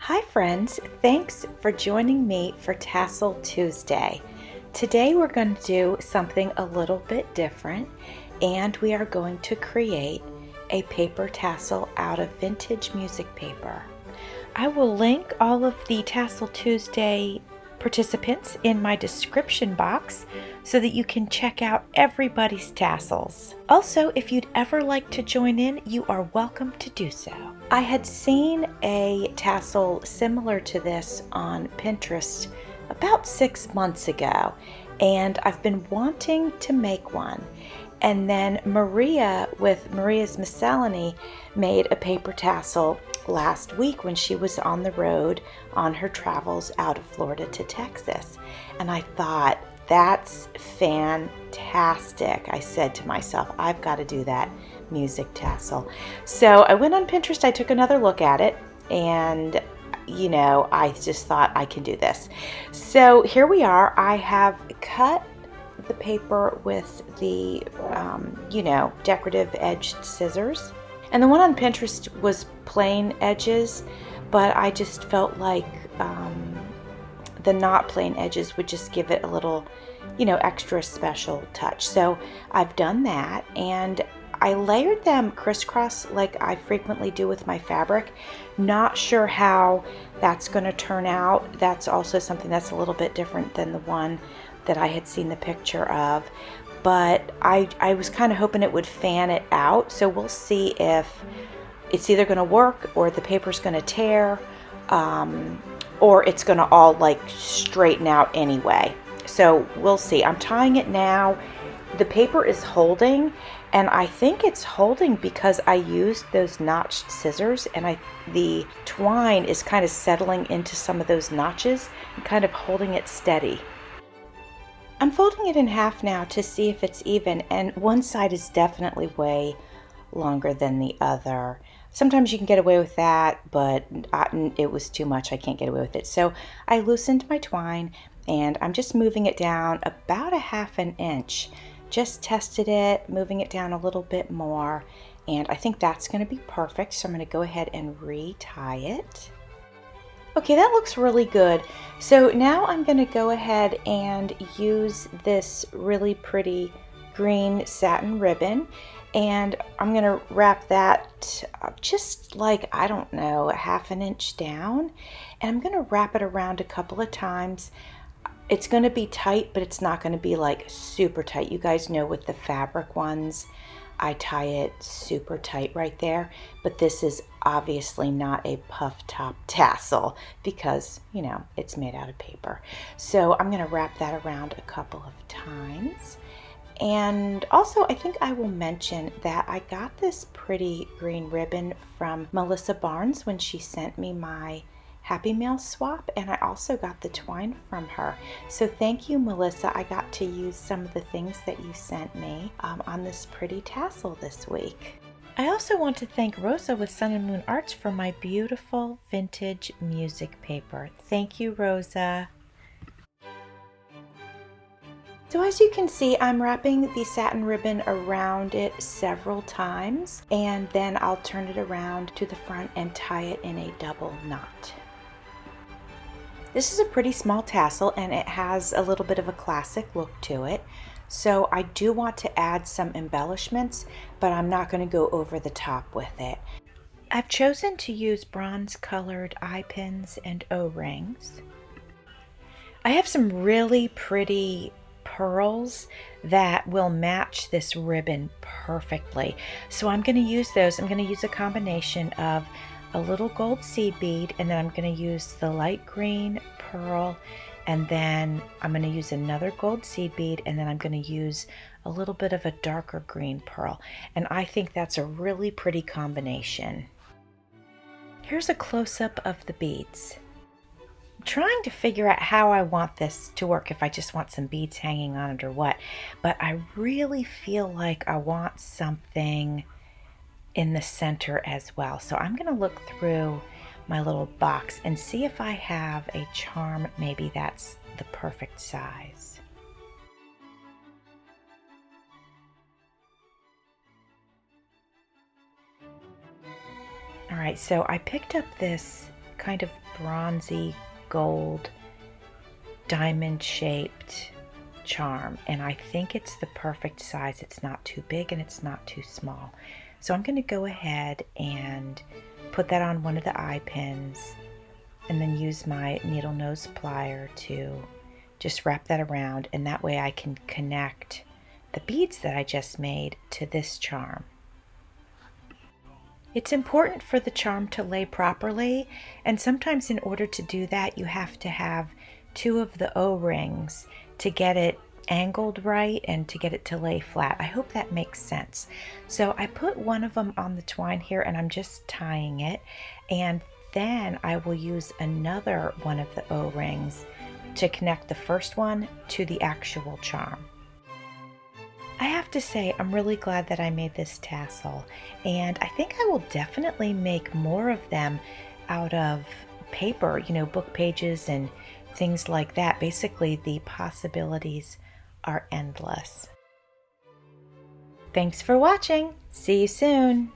Hi friends, thanks for joining me for Tassel Tuesday. Today we're going to do something a little bit different and we are going to create a paper tassel out of vintage music paper. I will link all of the Tassel Tuesday participants in my description box so that you can check out everybody's tassels. Also, if you'd ever like to join in, you are welcome to do so. I had seen a tassel similar to this on Pinterest about 6 months ago, and I've been wanting to make one. And then Maria with Maria's Miscellany made a paper tassel last week when she was on the road on her travels out of Florida to Texas. And I thought, that's fantastic. I said to myself, I've got to do that music tassel. So I went on Pinterest, I took another look at it, and I just thought I can do this. So here we are. I have cut the paper with the decorative edged scissors, and the one on Pinterest was plain edges, but I just felt like the not plain edges would just give it a little extra special touch. So I've done that, and I layered them crisscross like I frequently do with my fabric. Not sure how that's going to turn out. That's also something that's a little bit different than the one that I had seen the picture of, but I was kind of hoping it would fan it out. So we'll see if it's either going to work or the paper's going to tear, or it's going to all like straighten out anyway. So we'll see. I'm tying it now. The paper is holding, and I think it's holding because I used those notched scissors, and the twine is kind of settling into some of those notches and kind of holding it steady. I'm folding it in half now to see if it's even, and one side is definitely way longer than the other. Sometimes you can get away with that, but it was too much. I can't get away with it. So I loosened my twine, and I'm just moving it down about a ½ inch. Just tested it, moving it down a little bit more, and I think that's going to be perfect. So I'm going to go ahead and retie it. Okay, that looks really good. So now I'm going to go ahead and use this really pretty green satin ribbon, and I'm going to wrap that just like, I don't know, a ½ inch down, and I'm going to wrap it around a couple of times. It's going to be tight, but it's not going to be like super tight. You guys know with the fabric ones, I tie it super tight right there, but this is obviously not a puff top tassel because, it's made out of paper. So I'm going to wrap that around a couple of times. And also, I think I will mention that I got this pretty green ribbon from Melissa Barnes when she sent me my Happy Mail swap, and I also got the twine from her. So thank you, Melissa. I got to use some of the things that you sent me on this pretty tassel this week. I also want to thank Rosa with Sun and Moon Arts for my beautiful vintage music paper. Thank you, Rosa. So as you can see, I'm wrapping the satin ribbon around it several times, and then I'll turn it around to the front and tie it in a double knot. This is a pretty small tassel, and it has a little bit of a classic look to it. So I do want to add some embellishments, but I'm not going to go over the top with it. I've chosen to use bronze colored eye pins and O-rings. I have some really pretty pearls that will match this ribbon perfectly. So I'm going to use those. I'm going to use a combination of a little gold seed bead, and then I'm going to use the light green pearl, and then I'm going to use another gold seed bead, and then I'm going to use a little bit of a darker green pearl. And I think that's a really pretty combination. Here's a close-up of the beads. I'm trying to figure out how I want this to work, if I just want some beads hanging on it or what, but I really feel like I want something in the center as well. So I'm going to look through my little box and see if I have a charm maybe that's the perfect size. All right, so I picked up this kind of bronzy gold diamond shaped charm, and I think it's the perfect size. It's not too big and it's not too small. So I'm going to go ahead and put that on one of the eye pins and then use my needle nose plier to just wrap that around, and that way I can connect the beads that I just made to this charm. It's important for the charm to lay properly, and sometimes in order to do that you have to have two of the O-rings to get it angled right and to get it to lay flat. I hope that makes sense. So I put one of them on the twine here and I'm just tying it, and then I will use another one of the O-rings to connect the first one to the actual charm. I have to say, I'm really glad that I made this tassel, and I think I will definitely make more of them out of paper, you know, book pages and things like that. Basically, the possibilities are endless. Thanks for watching. See you soon.